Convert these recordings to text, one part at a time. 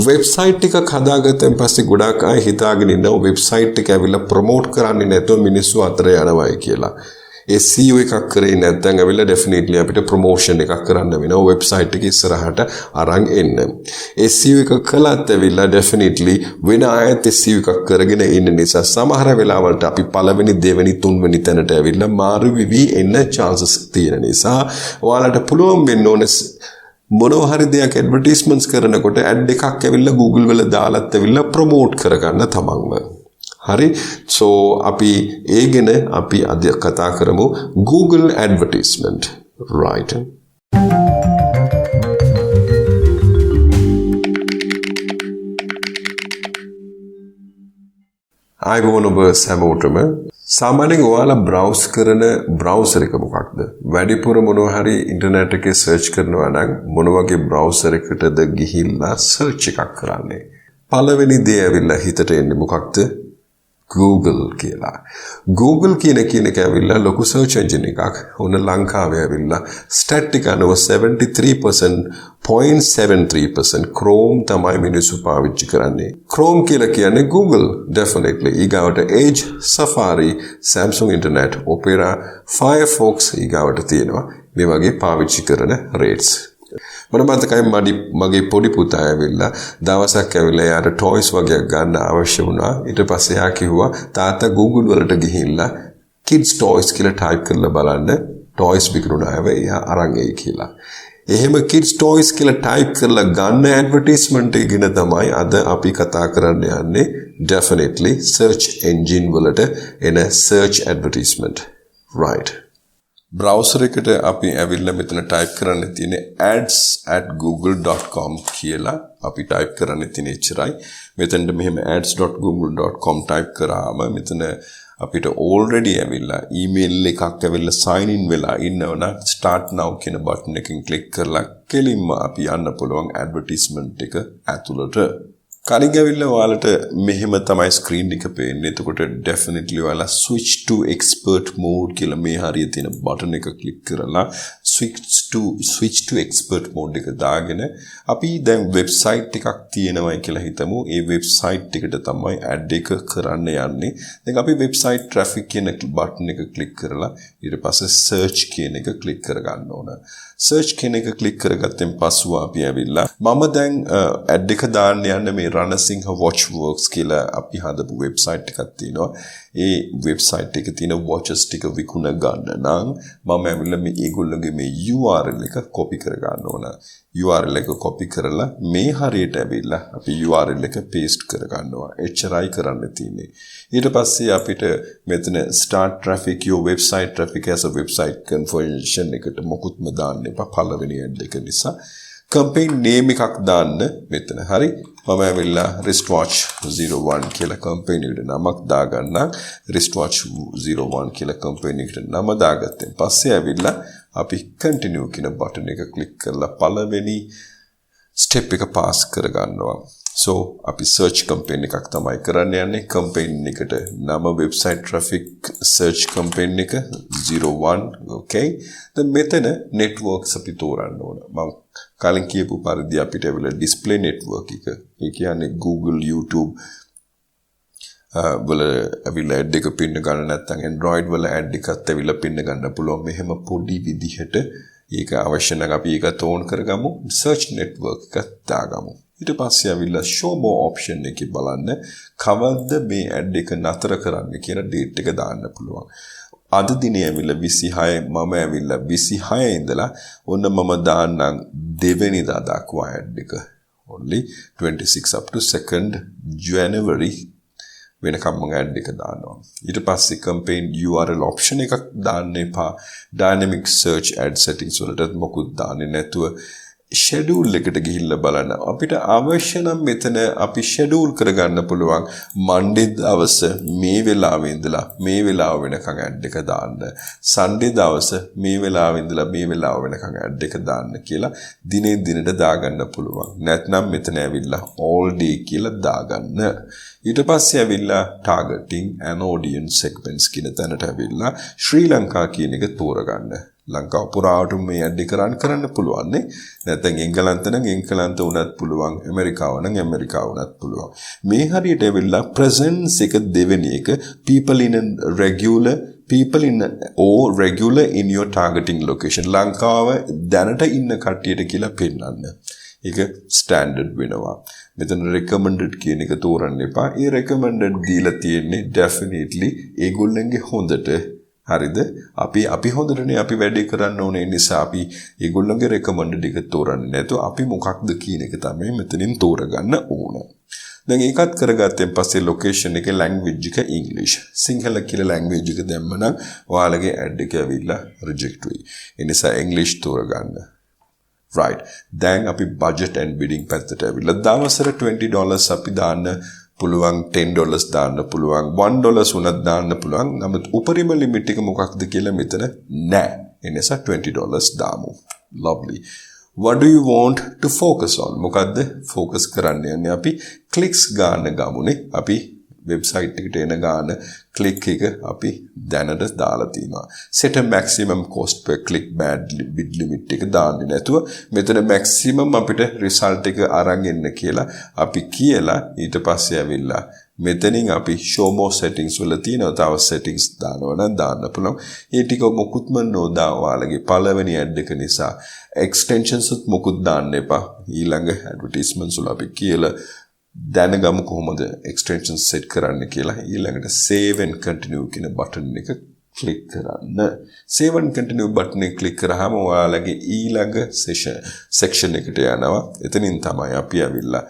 Website එකක් හදාගත්තන් පස්සේ ගොඩාක් අය හිතාගෙන ඉන්නවා වෙබ්සයිට් එක ඇවිල්ලා ප්‍රොමෝට් කරන්නේ නැතුව මිනිස්සු අතර යනවායි කියලා. SEO එකක් කරේ නැත්නම් ඇවිල්ලා ඩෙෆිනිට්ලි අපිට ප්‍රොමෝෂන් එකක් කරන්න වෙනවා වෙබ්සයිට් එක ඉස්සරහට අරන් එන්න. SEO එක කළත් ඇවිල්ලා ඩෙෆිනිට්ලි වෙන අයත් SEO එකක් කරගෙන ඉන්න නිසා සමහර වෙලාවලට අපි පළවෙනි දෙවෙනි තුන්වෙනි තැනට ඇවිල්ලා මාරු වෙවි එන්න chances තියෙන නිසා ඔයාලට පුළුවන් වෙන්න ඕනේ මොනවා හරි දෙයක් ඇඩ්වර්ටයිස්මන්ට්ස් කරනකොට ඇඩ් එකක් ඇවිල්ලා Google වල දාලත් ඇවිල්ලා ප්‍රොමෝට් කරගන්න තමන්ම. හරි so අපි ඒ ගැන අපි අද කතා කරමු Google advertisement right ආයුබෝවන් ඔබ සැමෝටම සාමාන්‍යයෙන් ඔයාලා බ්‍රවුස් කරන බ්‍රවුසර් එක මොකක්ද වැඩිපුර මොනවා හරි ඉන්ටර්නෙට් එකේ සර්ච් කරනවා නම් මොන වගේ බ්‍රවුසර් එකකටද ගිහිල්ලා සර්ච් එකක් කරන්නේ පළවෙනි දේ ඇවිල්ලා හිතට එන්නේ මොකක්ද Google කියලා. Google කියන එක ඇවිල්ලා ලොකු search engine එකක්. උන ලංකාවේ ඇවිල්ලා stat එක අනුව 73.73% Chrome තමයි මිනිස්සු පාවිච්චි කරන්නේ. Chrome කියලා කියන්නේ Google definitely. ඊගාවට Edge, Safari, Samsung Internet, Opera, Firefox ඊගාවට තියෙනවා. මේ වගේ පාවිච්චි කරන rates. මම මතකයි මගේ පොඩි පුතා ඇවිල්ලා දවසක් ඇවිල්ලා යාට ටොයිස් වගේක් ගන්න අවශ්‍ය වුණා. ඊට පස්සේ යා කිව්වා තාත්තා Google වලට ගිහිල්ලා kids toys කියලා type කරලා බලන්න toys විකුණුනාව එයා අරන් එයි කියලා. එහෙම kids toys කියලා type කරලා ගන්න advertisement එක ගැන තමයි අද අපි කතා කරන්න යන්නේ. Definitely search engine වලට එන search advertisement. Right. browser එකට අපි ඇවිල්ලා මෙතන type කරන්න තියෙන්නේ ads@google.com කියලා අපි type කරන්න තියෙන එච්චරයි. මෙතනට මෙහෙම ads.google.com type කරාම මෙතන අපිට already ඇවිල්ලා email එකක් ඇවිල්ලා sign in වෙලා ඉන්නවනම් start now කියන button එකකින් click කරලා කෙලින්ම අපි යන්න පුළුවන් advertisement එක ඇතුළට. කලින් ඇවිල්ලා ඔයාලට මෙහෙම තමයි screen එක පේන්නේ. එතකොට definitely ඔයාලා switch to expert mode කියලා මේ හරිය තියෙන button එක click කරලා switch to expert mode එක දාගෙන අපි දැන් website එකක් තියෙනවයි කියලා හිතමු. ඒ website එකට තමයි ad එක කරන්න යන්නේ. දැන් අපි website traffic කියන button එක click කරලා ඊට පස්සේ search කියන එක click කරගන්න ඕන. search කියන එක click කරගත්තෙන් පස්සෙ අපි ඇවිල්ලා මම දැන් ad එක දාන්න යන්න මේ රණසිංහ watchworks කියලා අපි හදපු website එකක් තියෙනවා. ඒ website එකේ තියෙන watches ටික විකුණ ගන්න නම් මම ඇවිල්ලා මේ ඒගොල්ලෝගේ මේ URL එක copy කර ගන්න ඕන. URL එක copy කරලා මේ හරියට ඇවිල්ලා අපි URL එක paste කර ගන්නවා. එච්චරයි කරන්න තියෙන්නේ. ඊට පස්සේ අපිට මෙතන start traffic your website traffic as a website configuration එකට මොකුත්ම දාන්න එපා පළවෙනි ad එක නිසා. campaign name එකක් දාන්න මෙතන හරි මම ඇවිල්ලා wristwatch 01 කියලා campaign එකට නමක් දාගන්න wristwatch 01 කියලා campaign එකට නම දාගත්තෙන් පස්සේ ඇවිල්ලා අපි continue කියන button එක click කරලා පළවෙනි step එක pass කරගන්නවා. so අපි search campaign එකක් තමයි කරන්න යන්නේ. campaign එකට නම website traffic search campaign එක 01 okay. දැන් මෙතන networks අපි තෝරන්න ඕන. මම කලින් කියපු පරිදි අපිට ඇවිල්ලා display network එක. ඒ කියන්නේ Google, YouTube වල ඇවිල්ලා ad එක පින්න ගන්න නැත්නම් Android වල ad එකත් ඇවිල්ලා පින්න ගන්න පුළුවන්. මෙහෙම පොඩි විදිහට ඒක අවශ්‍ය නම් අපි ඒක තෝන් කරගමු. search network එක දාගමු. ඊට පස්සේ ඇවිල්ලා show more option එකේ බලන්න කවද්ද මේ ad එක නතර කරන්න කියන date එක දාන්න පුළුවන්. අද දිනේ ඇවිල්ලා 26 මම ඇවිල්ලා 26 ඉඳලා ඔන්න මම දාන්නම් දෙවෙනිදා දක්වා ad එක only 26 up to 2nd January වෙනකම් මම ad එක දානවා. ඊට පස්සේ campaign URL option එකක් දාන්න එපා. dynamic search ad settings වලට මොකුත් දාන්නේ නැතුව schedule එකට ගිහිල්ලා බලන්න. අපිට අවශ්‍ය නම් මෙතන අපි schedule කරගන්න පුළුවන් Monday දවස මේ වෙලාවෙ ඉඳලා මේ වෙලාව වෙනකන් ad එක දාන්න. Sunday දවස මේ වෙලාවෙ ඉඳලා මේ වෙලාව වෙනකන් ad එක දාන්න කියලා දිනේ දිනට දාගන්න පුළුවන්. නැත්නම් මෙතන ඇවිල්ලා all day කියලා දාගන්න. ඊට පස්සේ ඇවිල්ලා targeting and audience segments කියන තැනට ඇවිල්ලා ශ්‍රී ලංකා කියන එක තෝරගන්න. ලංකාව පුරාවටම මේ ඇඩ් එක රන් කරන්න පුළුවන් නේ. නැත්නම් එංගලන්ත නම් එංගලන්ත වුණත් පුළුවන්, ඇමරිකාව නම් ඇමරිකාව වුණත් පුළුවන්. මේ හරියට ඇවිල්ලා presence එක දෙවෙනි එක people in regular in your targeting location. ලංකාව දැනට ඉන්න කට්ටියට කියලා පෙන්නන්න. ඒක ස්ටෑන්ඩඩ් වෙනවා. මෙතන recommended කියන එක තෝරන්න එපා. ඒ recommended දීලා තියෙන්නේ definitely ඒගොල්ලන්ගේ හොඳට. හරිද? අපි හොඳටනේ අපි වැඩේ කරන්න ඕනේ. නිසා අපි ඒගොල්ලන්ගේ recommended එක තෝරන්නේ නැතුව අපි මොකක්ද කියන එක තමයි මෙතනින් තෝරගන්න ඕන. දැන් ඒකත් කරගත්තෙන් පස්සේ location එකේ language එක English. සිංහල කියලා language එක දැම්මනම් ඔයාලගේ ad එක ඇවිල්ලා reject වෙයි. ඒ නිසා English තෝරගන්න. Right. දැන් අපි budget and bidding පැත්තට ඇවිල්ලා දවසට $20 අපි දාන්න පුළුවන්, $10 දාන්න පුළුවන්, $1 උනත් දාන්න පුළුවන්. නමුත් උපරිම limit එක මොකක්ද කියලා මෙතන නැහැ. ඒ නිසා $20 දාමු. Lovely. What do you want to focus on? මොකද්ද focus කරන්න යන්නේ අපි clicks ගන්න ගමුනේ. අපි website එකට එන ගාන click එක අපි දැනට දාලා තියෙනවා. set a maximum cost per click bid limit එක දාන්නේ නැතුව මෙතන maximum අපිට result එක අරන් එන්න කියලා අපි කියලා ඊට පස්සේ ඇවිල්ලා මෙතනින් අපි show more settings වල තියෙනවා. තව settings දානවා නම් දාන්න පුළුවන්. ඒ ටික මොකුත්ම නොදා ඔයාලගේ පළවෙනි ad එක නිසා extensions උත් මොකුත් දාන්න එපා. ඊළඟ advertisements වල අපි කියලා දැනගමු කොහොමද extensions set කරන්න කියලා. ඊළඟට save and continue කියන button එක click කරන්න. save and continue button එක click කරාම ඔයාලගේ ඊළඟ section එකට යනවා. එතනින් තමයි අපි ඇවිල්ලා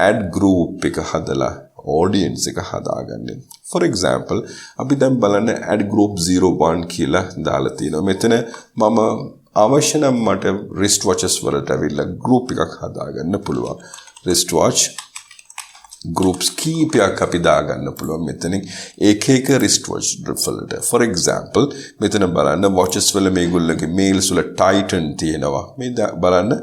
add group එක හදලා audience එක හදාගන්නේ. For example, අපි දැන් බලන්න add group 01 කියලා දාලා තියෙනවා. මෙතන මම අවශ්‍ය නම් මට wristwatches වලට ඇවිල්ලා group එකක් හදාගන්න පුළුවන්. wristwatch groups කීපයක් අපි දාගන්න පුළුවන් මෙතනින් එක wristwatch වලට. For example, මෙතන බලන්න watches වල මේගොල්ලෝගේ mails වල Titan තියෙනවා. මේ බලන්න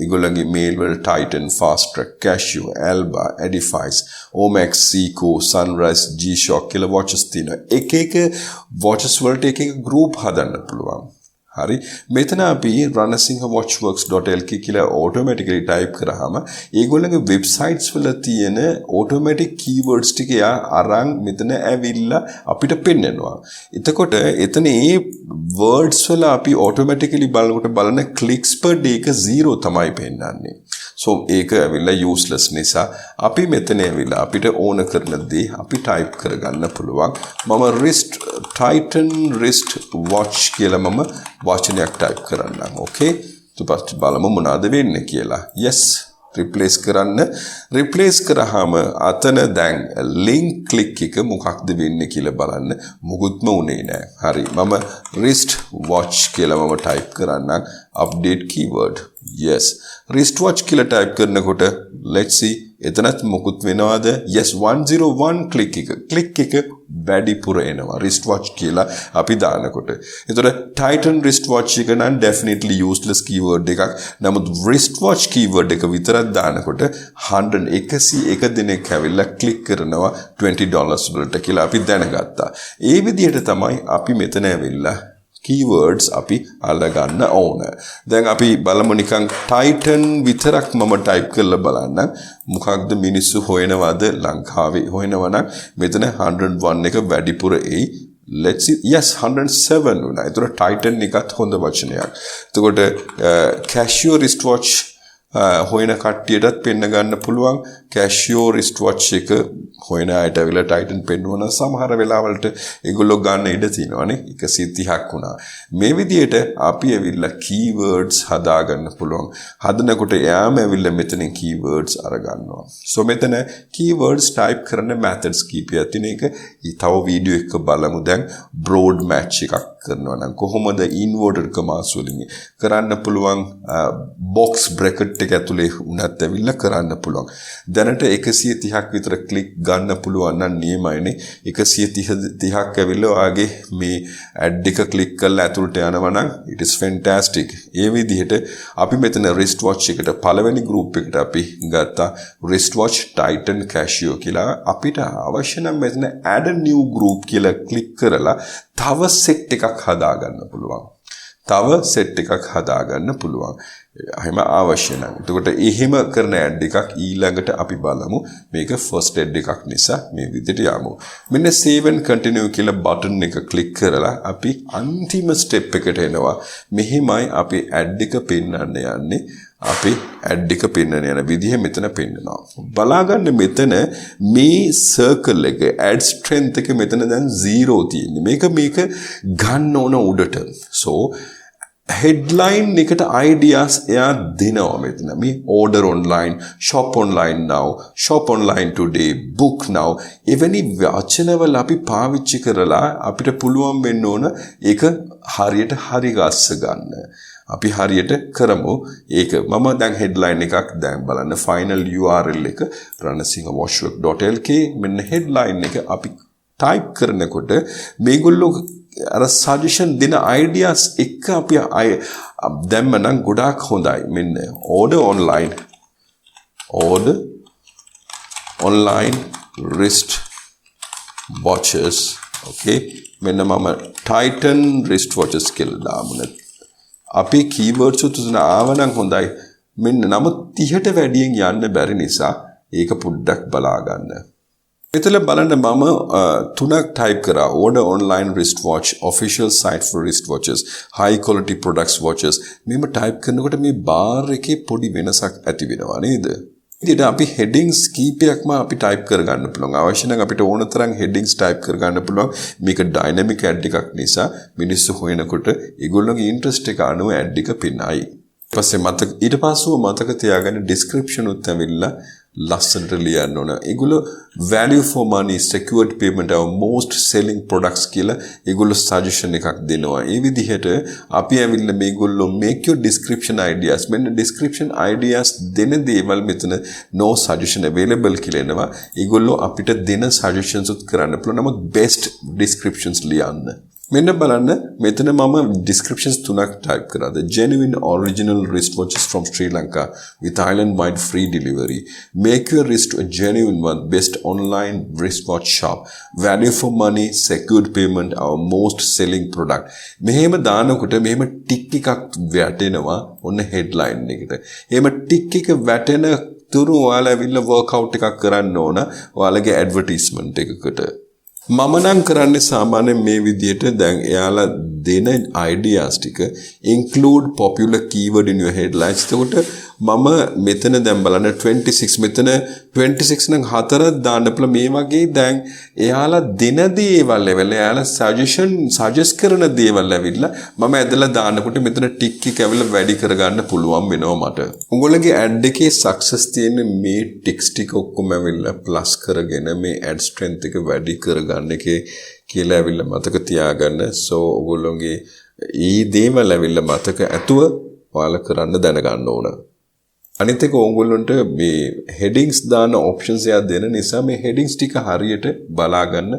ඒගොල්ලන්ගේ mail වල Titan, Fast Track, Casio, Alba, Edifice, Omax, Seiko, Sunrise, G-Shock කියලා watches තියෙනවා. එක watches වලට එක group හදන්න පුළුවන්. හරි, මෙතන අපි ranasinghe-watchworks.lk කියලා automatically type කරාම ඒගොල්ලන්ගේ websites වල තියෙන automatic keywords ටික අරන් මෙතන ඇවිල්ලා අපිට පෙන්නනවා. එතකොට එතන ඒ words වල අපි automatically බලන clicks per day එක 0 තමයි පෙන්නන්නේ. So ඒක ඇවිල්ලා useless නිසා අපි මෙතන ඇවිල්ලා අපිට ඕන කරන දේ අපි type කරගන්න පුළුවන්. මම Titan wrist watch කියලා මම වචනයක් type කරන්නම්. Okay, ඊට බලමු මොනවද වෙන්නේ කියලා. Yes, replace කරන්න. replace කරාම අතන දැන් link click එක මොකක්ද වෙන්නේ කියලා බලන්න. මුකුත්ම උනේ නැහැ. හරි, මම wrist watch කියලා මම type කරන්නම්. update keyword. Yes, wristwatch කියලා type කරනකොට let's see එතනත් මොකුත් වෙනවද? Yes, 101 click එක වැඩිපුර එනවා wristwatch කියලා අපි දානකොට. එතකොට Titan wristwatch එක නම් definitely useless keyword එකක්. නමුත් wristwatch keyword එක විතරක් දානකොට 101 දෙනෙක් ඇවිල්ලා click කරනවා $20 වලට කියලා අපි දැනගත්තා. ඒ විදිහට තමයි අපි මෙතන ඇවිල්ලා keywords අපි අල්ලගන්න ඕන. දැන් අපි බලමු නිකන් Titan විතරක් මම type කරලා බලන්න. මොකක්ද මිනිස්සු හොයනවද ලංකාවේ? හොයනවා නම් මෙතන 101 එක වැඩිපුර එයි. Let's see. Yes, 107 වුණා. ඒතර Titan එකත් හොඳ වචනයක්. එතකොට Casio wristwatch හොයන කට්ටියටත් පෙන්න ගන්න පුළුවන්. Casio wristwatch එක හොයන අයට ඇවිල්ලා Titan පෙන්වන සමහර වෙලාවලට ඒගොල්ලෝ ගන්න ඉඩ තියෙනවානේ. 130ක් වුණා. මේ විදිහට අපි ඇවිල්ලා keywords හදා ගන්න පුළුවන්. හදනකොට එයාම ඇවිල්ලා මෙතනින් keywords අරගන්නවා. So මෙතන keywords type කරන methods කීපයක් තියෙන එක තව වීඩියෝ එකක බලමු. දැන් broad match එකක් කරනවා නම් කොහොමද inverted commas වලින් කරන්න පුළුවන්. box bracket එක ඇතුලේ උනත් ඇවිල්ලා කරන්න පුළුවන්. දැනට 130ක් විතර ක්ලික් ගන්න පුළුවන් නම් නියමයිනේ. 130ක් ඇවිල්ලා ඔයාගේ මේ ඇඩ් එක ක්ලික් කරලා ඇතුළට යනවා නම් it is fantastic. ඒ විදිහට අපි මෙතන wristwatch එකට පළවෙනි group එකට අපි ගත්තා wristwatch Titan Casio කියලා. අපිට අවශ්‍ය නම් මෙතන add a new group කියලා ක්ලික් කරලා තව set එකක් හදා ගන්න පුළුවන්. තව සෙට් එකක් හදාගන්න පුළුවන්. එහෙම අවශ්‍ය නම්. එතකොට එහෙම කරන ඇඩ් එකක් ඊළඟට අපි බලමු. මේක ෆස්ට් ඇඩ් එකක් නිසා මේ විදිහට යමු. මෙන්න save and continue කියලා බටන් එක ක්ලික් කරලා අපි අන්තිම ස්ටෙප් එකට එනවා. මෙහිමයි අපි ඇඩ් එක පෙන්වන්න යන්නේ. අපි ඇඩ් එක පෙන්වන්න යන විදිහ මෙතන පෙන්නනවා. බලාගන්න මෙතන මේ සර්කල් එක ඇඩ් ස්ට්‍රෙන්ත් එක මෙතන දැන් 0 තියෙන්නේ. මේක ගන්න ඕන උඩට. so headline එකට ideas එයා දෙනවා මෙතන. මේ order online, shop online now, shop online today, book now. එවැනි වචනවල අපි පාවිච්චි කරලා අපිට පුළුවන් වෙන්න ඕන ඒක හරියට හරි ගස්ස ගන්න. අපි හරියට කරමු ඒක. මම දැන් headline එකක් දැන් බලන්න final URL එක ranasinghe.washwork.lk මෙන්න headline එක අපි type කරනකොට මේගොල්ලෝ අර සජෙෂන් දෙන ideas එක අපි දැම්ම නම් ගොඩාක් හොඳයි. මෙන්න order online wrist watches. okay මෙන්න මම Titan wrist watches කියලා දාමුනේ. අපි keywords උතුන ආවනම් හොඳයි. මෙන්න නම 30ට වැඩියෙන් යන්න බැරි නිසා ඒක පොඩ්ඩක් බලා ගන්න. මෙතන බලන්න මම තුනක් type කරා. order online wristwatch, official site for wristwatches, high quality products watches. මේව type කරනකොට මේ bar එකේ පොඩි වෙනසක් ඇති වෙනවා නේද? ඉතින් අපි headings කීපයක්ම අපි type කරගන්න පුළුවන්. අවශ්‍ය නම් අපිට ඕන තරම් headings type කරගන්න පුළුවන්. මේක dynamic ad එකක් නිසා මිනිස්සු හොයනකොට ඒගොල්ලෝගේ interest එක අනුව ad එක පෙන්නයි. ඊට පස්සේ මතක තියාගන්න description උත් ඇවිල්ලා ලස්සනට ලියන්න ඕන. ඒගොල්ලෝ value for money, secured payment, our most selling products කියලා ඒගොල්ලෝ suggestion එකක් දෙනවා. ඒ විදිහට අපි ඇවිල්ලා මේගොල්ලෝ make your description ideas. මෙන්න description ideas දෙන දේවල් මෙතන no suggestion available කියලා එනවා. ඒගොල්ලෝ අපිට දෙන suggestions උත් කරන්න පුළුවන්. නමුත් best descriptions ලියන්න. මෙන්න බලන්න මෙතන මම descriptions තුනක් type කරා. The genuine original wristwatches from Sri Lanka with island-wide free delivery. Make your wrist a genuine one. Best online wristwatch shop. Value for money, secured payment, our most selling product. මෙහෙම දානකොට මෙහෙම ටික් එකක් වැටෙනවා ඔන්න headline එකට. එහෙම ටික් එක වැටෙන තුරු ඔයාලා ඇවිල්ලා workout එකක් කරන්න ඕන ඔයාලගේ advertisement එකකට. මම නම් කරන්නේ සාමාන්‍යයෙන් මේ විදිහට දැන් එයාලා දෙන ideas ටික include popular keyword in your headlines. එතකොට මම මෙතන දැන් බලන්න 26 මෙතන 26 නම් හතරක් දාන්න පුළුවන්. මේ වගේ දැන් එයාලා දෙන දේවල් එයාලා suggest කරන දේවල් ඇවිල්ලා මම ඇදලා දානකොට මෙතන ටික් එක ඇවිල්ලා වැඩි කරගන්න පුළුවන් වෙනවා මට. උගලගේ ad එකේ success තියෙන මේ ටික්ස් ටික ඔක්කොම ඇවිල්ලා plus කරගෙන මේ ad strength එක වැඩි කරගන්න එකේ කියලා ඇවිල්ලා මතක තියාගන්න. so ඔයගොල්ලෝගේ ඊ දේවල් ඇවිල්ලා මතක ඇතුව ඔයාලා කරන්න දැනගන්න ඕන. අනිත් එක ඕගොල්ලන්ට මේ headings දාන options එකක් දෙන නිසා මේ headings ටික හරියට බලාගන්න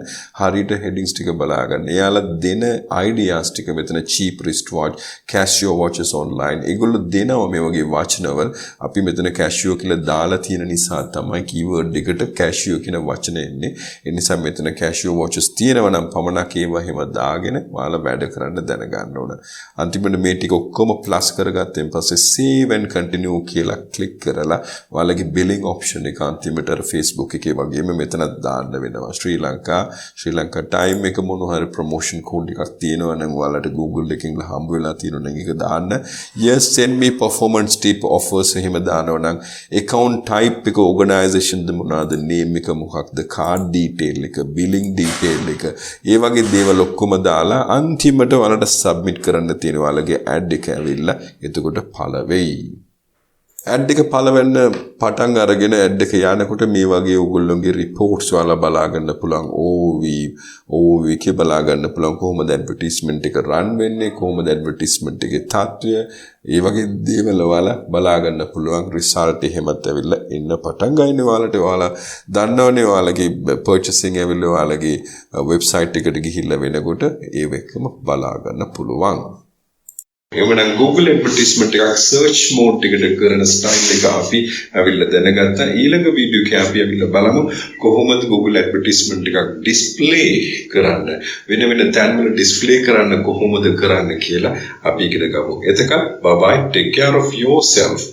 headings ටික බලාගන්න. එයාලා දෙන ideas ටික මෙතන cheap wristwatch, Casio watches online. ඒගොල්ලෝ දෙනවා මේ වගේ වචනවල. අපි මෙතන Casio කියලා දාලා තියෙන නිසා තමයි keyword එකට Casio කියන වචනේ එන්නේ. ඒ නිසා මෙතන Casio watches තියෙනවා නම් පමණක් ඒවා හැම දාගෙන ඔයාලා වැඩ කරන්න දැනගන්න ඕන. අන්තිමට මේ ටික ඔක්කොම plus කරගත්තෙන් පස්සේ save and continue කියලා click කරලා ඔයාලගේ billing option එක අන්තිමට Facebook එකේ වගේම මෙතනත් දාන්න වෙනවා. ශ්‍රී ලංකා time එක මොන හරි promotion code එකක් තියෙනවා නම් ඔයාලට Google එකෙන් හම්බ වෙලා තියෙනවා නම් ඒක දාන්න. yes send me performance tip offers එහෙම දානවා නම් account type එක organization ද මොනවාද name එක මොකක්ද card detail එක billing detail එක ඒ වගේ දේවල් ඔක්කොම දාලා අන්තිමට ඔයාලට submit කරන්න තියෙනවා. ඔයාලගේ ad එක ඇවිල්ලා එතකොට පළ වෙයි. ad එක පළවෙන්න පටන් අරගෙන ad එක යනකොට මේ වගේ ඕගොල්ලෝගේ reports වල බලා ගන්න පුළුවන්. OV කේ බලා ගන්න පුළුවන් කොහොමද advertisement එක run වෙන්නේ, කොහොමද advertisement එකේ තත්ත්වය, ඒ වගේ දේවල් වල බලා ගන්න පුළුවන්. result එහෙමත් ඇවිල්ලා එන්න පටන් ගන්න ඔයාලට. ඔයාලා දන්නවනේ ඔයාලගේ purchasing ඇවිල්ලා ඔයාලගේ website එකට ගිහිල්ලා වෙනකොට ඒව එකම බලා ගන්න පුළුවන්. එවනම් Google advertisement එකක් search mode එකට කරන style එක අපි අවිල්ල දැනගත්තා. ඊළඟ වීඩියෝ එකේ අපි අවිල්ල බලමු කොහොමද Google advertisement එකක් display කරන්න. වෙන වෙන තැන්වල display කරන්න කොහොමද කරන්න කියලා අපි ඉගෙන ගමු. එතකන් bye bye, take care of yourself.